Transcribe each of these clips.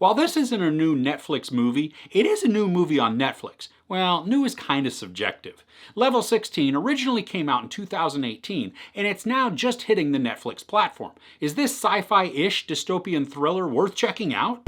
While this isn't a new Netflix movie, it is a new movie on Netflix. Well, new is kind of subjective. Level 16 originally came out in 2018, and it's now just hitting the Netflix platform. Is this sci-fi-ish dystopian thriller worth checking out?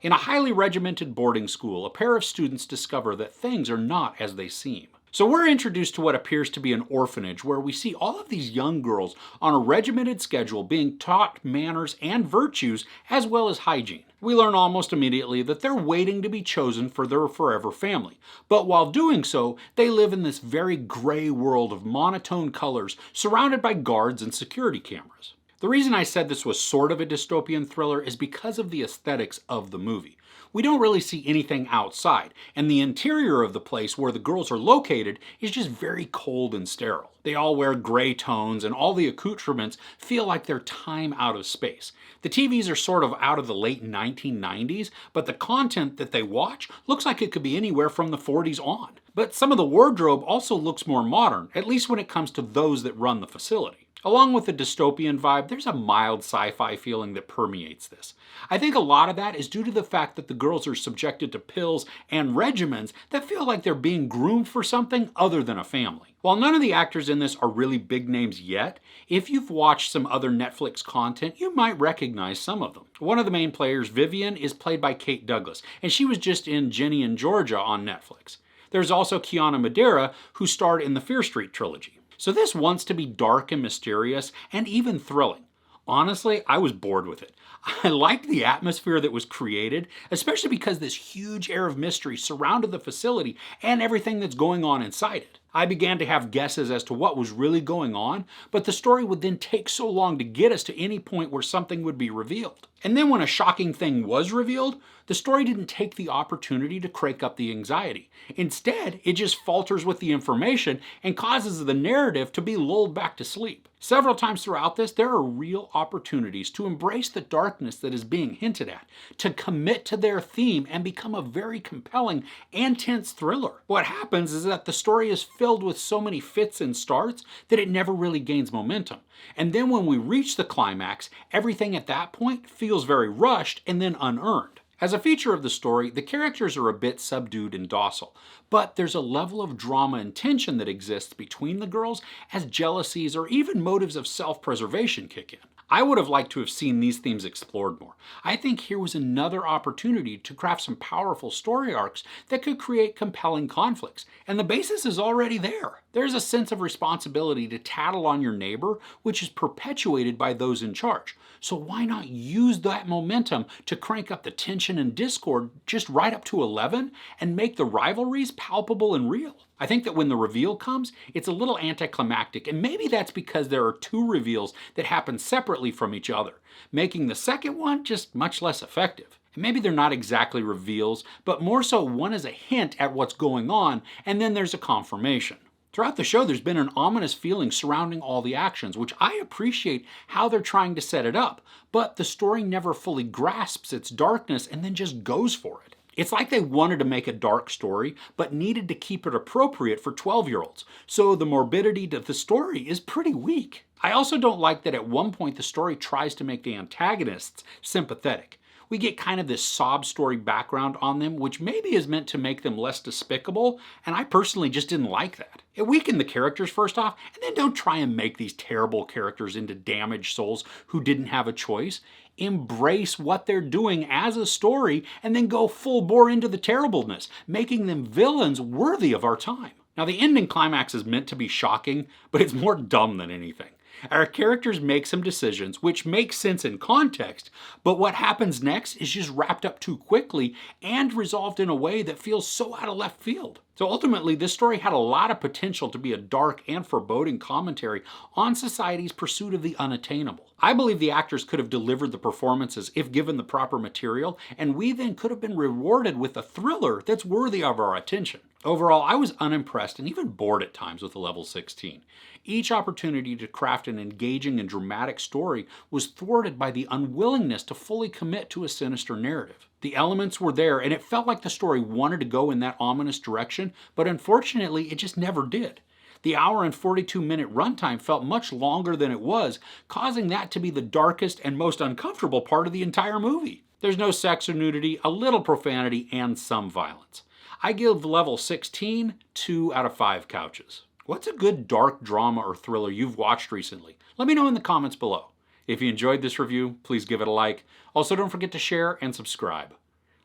In a highly regimented boarding school, a pair of students discover that things are not as they seem. So we're introduced to what appears to be an orphanage where we see all of these young girls on a regimented schedule being taught manners and virtues as well as hygiene. We learn almost immediately that they're waiting to be chosen for their forever family. But while doing so, they live in this very gray world of monotone colors surrounded by guards and security cameras. The reason I said this was sort of a dystopian thriller is because of the aesthetics of the movie. We don't really see anything outside, and the interior of the place where the girls are located is just very cold and sterile. They all wear gray tones, and all the accoutrements feel like they're time out of space. The TVs are sort of out of the late 1990s, but the content that they watch looks like it could be anywhere from the 40s on. But some of the wardrobe also looks more modern, at least when it comes to those that run the facility. Along with the dystopian vibe, there's a mild sci-fi feeling that permeates this. I think a lot of that is due to the fact that the girls are subjected to pills and regimens that feel like they're being groomed for something other than a family. While none of the actors in this are really big names yet, if you've watched some other Netflix content, you might recognize some of them. One of the main players, Vivian, is played by Kate Douglas, and she was just in Ginny and Georgia on Netflix. There's also Kiana Madeira, who starred in the Fear Street trilogy. So this wants to be dark and mysterious and even thrilling. Honestly, I was bored with it. I liked the atmosphere that was created, especially because this huge air of mystery surrounded the facility and everything that's going on inside it. I began to have guesses as to what was really going on, but the story would then take so long to get us to any point where something would be revealed. And then when a shocking thing was revealed, the story didn't take the opportunity to crank up the anxiety. Instead, it just falters with the information and causes the narrative to be lulled back to sleep. Several times throughout this, there are real opportunities to embrace the darkness that is being hinted at, to commit to their theme and become a very compelling and tense thriller. What happens is that the story is filled with so many fits and starts that it never really gains momentum. And then when we reach the climax, everything at that point feels very rushed and then unearned. As a feature of the story, the characters are a bit subdued and docile, but there's a level of drama and tension that exists between the girls as jealousies or even motives of self-preservation kick in. I would have liked to have seen these themes explored more. I think here was another opportunity to craft some powerful story arcs that could create compelling conflicts, and the basis is already there. There's a sense of responsibility to tattle on your neighbor, which is perpetuated by those in charge. So why not use that momentum to crank up the tension and discord just right up to 11 and make the rivalries palpable and real? I think that when the reveal comes, it's a little anticlimactic, and maybe that's because there are two reveals that happen separately from each other, making the second one just much less effective. And maybe they're not exactly reveals, but more so one is a hint at what's going on, and then there's a confirmation. Throughout the show, there's been an ominous feeling surrounding all the actions, which I appreciate how they're trying to set it up, but the story never fully grasps its darkness and then just goes for it. It's like they wanted to make a dark story, but needed to keep it appropriate for 12-year-olds, so the morbidity to the story is pretty weak. I also don't like that at one point the story tries to make the antagonists sympathetic. We get kind of this sob story background on them, which maybe is meant to make them less despicable, and I personally just didn't like that. It weakened the characters first off, and then don't try and make these terrible characters into damaged souls who didn't have a choice. Embrace what they're doing as a story, and then go full bore into the terribleness, making them villains worthy of our time. Now the ending climax is meant to be shocking, but it's more dumb than anything. Our characters make some decisions which make sense in context, but what happens next is just wrapped up too quickly and resolved in a way that feels so out of left field. So ultimately, this story had a lot of potential to be a dark and foreboding commentary on society's pursuit of the unattainable. I believe the actors could have delivered the performances if given the proper material, and we then could have been rewarded with a thriller that's worthy of our attention. Overall, I was unimpressed and even bored at times with Level 16. Each opportunity to craft an engaging and dramatic story was thwarted by the unwillingness to fully commit to a sinister narrative. The elements were there, and it felt like the story wanted to go in that ominous direction, but unfortunately, it just never did. The hour and 42-minute runtime felt much longer than it was, causing that to be the darkest and most uncomfortable part of the entire movie. There's no sex or nudity, a little profanity, and some violence. I give level 16 2 out of 5 couches. What's a good dark drama or thriller you've watched recently? Let me know in the comments below. If you enjoyed this review, please give it a like. Also, don't forget to share and subscribe.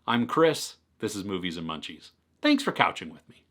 I'm Chris. This is Movies and Munchies. Thanks for couching with me.